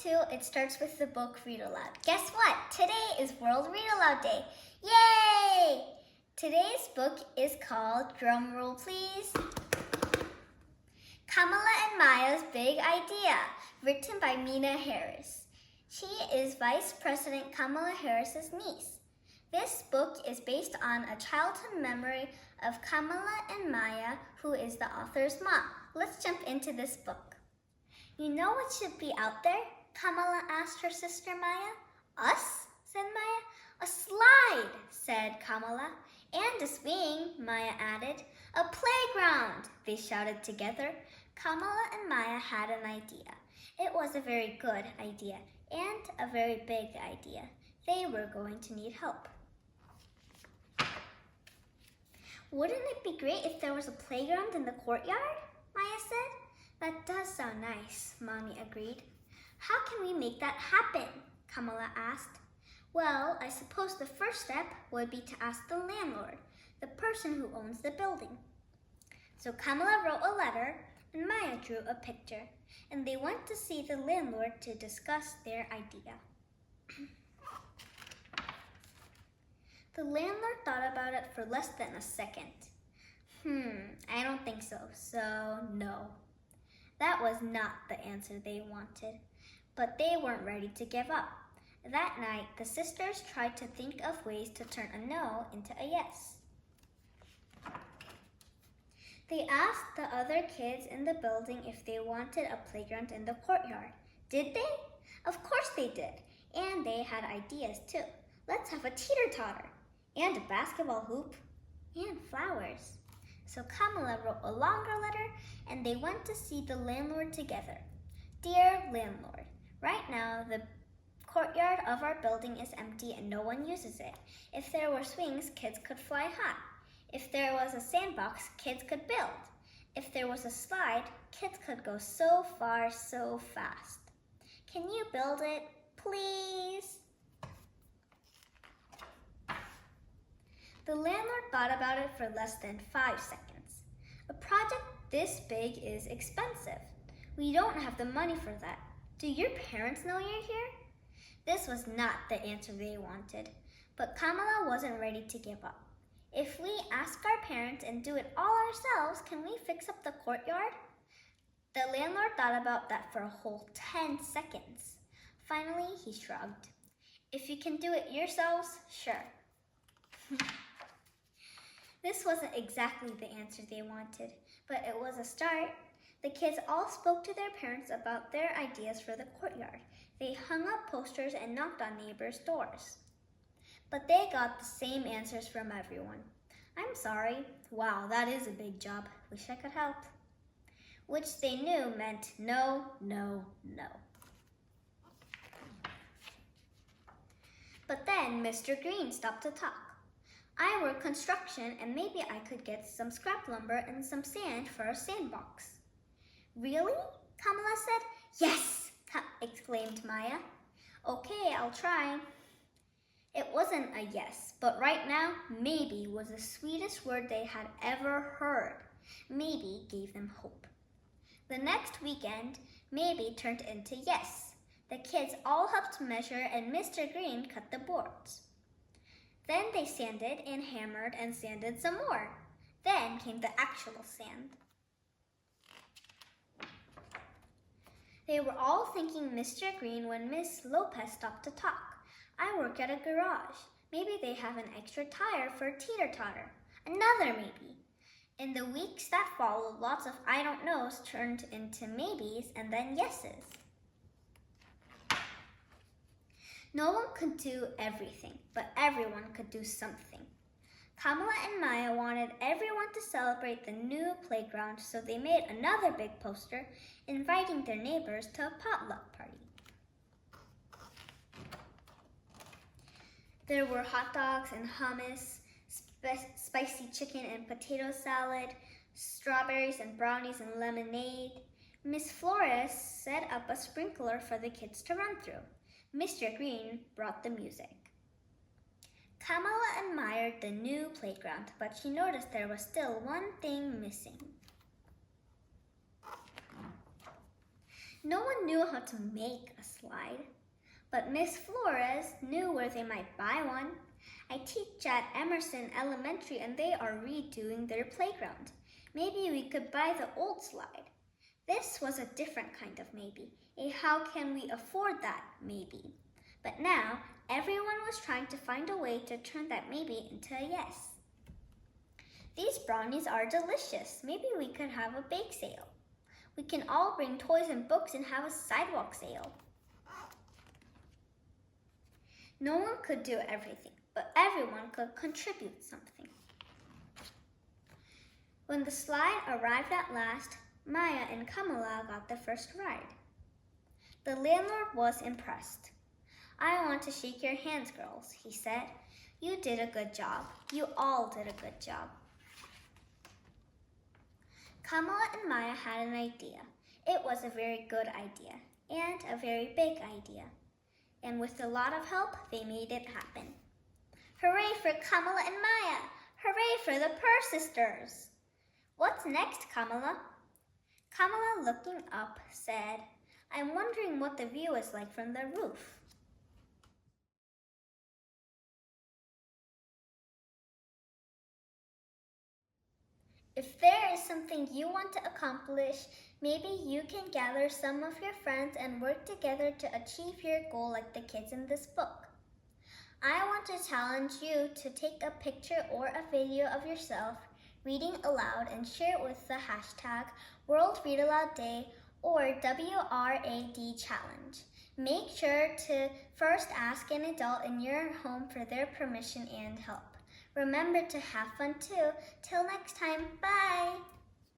to It Starts with the Book Read Aloud. Guess what? Today is World Read Aloud Day. Yay! Today's book is called, drum roll please, Kamala and Maya's Big Idea, written by Meena Harris. She is Vice President Kamala Harris's niece. This book is based on a childhood memory of Kamala and Maya, who is the author's mom. Let's jump into this book. You know what should be out there? Kamala asked her sister Maya. Us? Said Maya. A slide, said Kamala. And a swing, Maya added. A playground, they shouted together. Kamala and Maya had an idea. It was a very good idea and a very big idea. They were going to need help. Wouldn't it be great if there was a playground in the courtyard? Maya said. That does sound nice, Mommy agreed. How can we make that happen? Kamala asked. Well, I suppose the first step would be to ask the landlord, the person who owns the building. So Kamala wrote a letter and Maya drew a picture, and they went to see the landlord to discuss their idea. The landlord thought about it for less than a second. I don't think so, so no. That was not the answer they wanted, but they weren't ready to give up. That night, the sisters tried to think of ways to turn a no into a yes. They asked the other kids in the building if they wanted a playground in the courtyard. Did they? Of course they did, and they had ideas too. Let's have a teeter-totter, and a basketball hoop, and flowers. So Kamala wrote a longer letter, and they went to see the landlord together. Dear landlord, right now the courtyard of our building is empty and no one uses it. If there were swings, kids could fly high. If there was a sandbox, kids could build. If there was a slide, kids could go so far, so fast. Can you build it, please? The landlord thought about it for less than 5 seconds. A project this big is expensive. We don't have the money for that. Do your parents know you're here? This was not the answer they wanted, but Kamala wasn't ready to give up. If we ask our parents and do it all ourselves, can we fix up the courtyard? The landlord thought about that for a whole 10 seconds. Finally, he shrugged. If you can do it yourselves, sure. This wasn't exactly the answer they wanted, but it was a start. The kids all spoke to their parents about their ideas for the courtyard. They hung up posters and knocked on neighbors' doors. But they got the same answers from everyone. I'm sorry. Wow, that is a big job. Wish I could help. Which they knew meant no, no, no. But then Mr. Green stopped to talk. I work construction and maybe I could get some scrap lumber and some sand for a sandbox. Really? Kamala said. Yes, exclaimed Maya. Okay, I'll try. It wasn't a yes, but right now, maybe was the sweetest word they had ever heard. Maybe gave them hope. The next weekend, maybe turned into yes. The kids all helped measure and Mr. Green cut the boards. Then they sanded and hammered and sanded some more. Then came the actual sand. They were all thanking Mr. Green when Miss Lopez stopped to talk. I work at a garage. Maybe they have an extra tire for a teeter-totter. Another maybe. In the weeks that followed, lots of I don't knows turned into maybes and then yeses. No one could do everything, but everyone could do something. Kamala and Maya wanted everyone to celebrate the new playground, so they made another big poster inviting their neighbors to a potluck party. There were hot dogs and hummus, spicy chicken and potato salad, strawberries and brownies and lemonade. Miss Flores set up a sprinkler for the kids to run through. Mr. Green brought the music. Kamala admired the new playground, but she noticed there was still one thing missing. No one knew how to make a slide, but Miss Flores knew where they might buy one. I teach at Emerson Elementary and they are redoing their playground. Maybe we could buy the old slide. This was a different kind of maybe, a how can we afford that maybe. But now, everyone was trying to find a way to turn that maybe into a yes. These brownies are delicious. Maybe we could have a bake sale. We can all bring toys and books and have a sidewalk sale. No one could do everything, but everyone could contribute something. When the slide arrived at last, Maya and Kamala got the first ride. The landlord was impressed. "I want to shake your hands, girls," he said. "You did a good job. You all did a good job." Kamala and Maya had an idea. It was a very good idea and a very big idea. And with a lot of help, they made it happen. Hooray for Kamala and Maya! Hooray for the Purr sisters! "What's next, Kamala?" Kamala, looking up, said, "I'm wondering what the view is like from the roof." If there is something you want to accomplish, maybe you can gather some of your friends and work together to achieve your goal like the kids in this book. I want to challenge you to take a picture or a video of yourself reading aloud and share it with the hashtag World Read Aloud Day or WRAD Make sure to first ask an adult in your home for their permission and help. Remember to have fun too. Till next time, bye!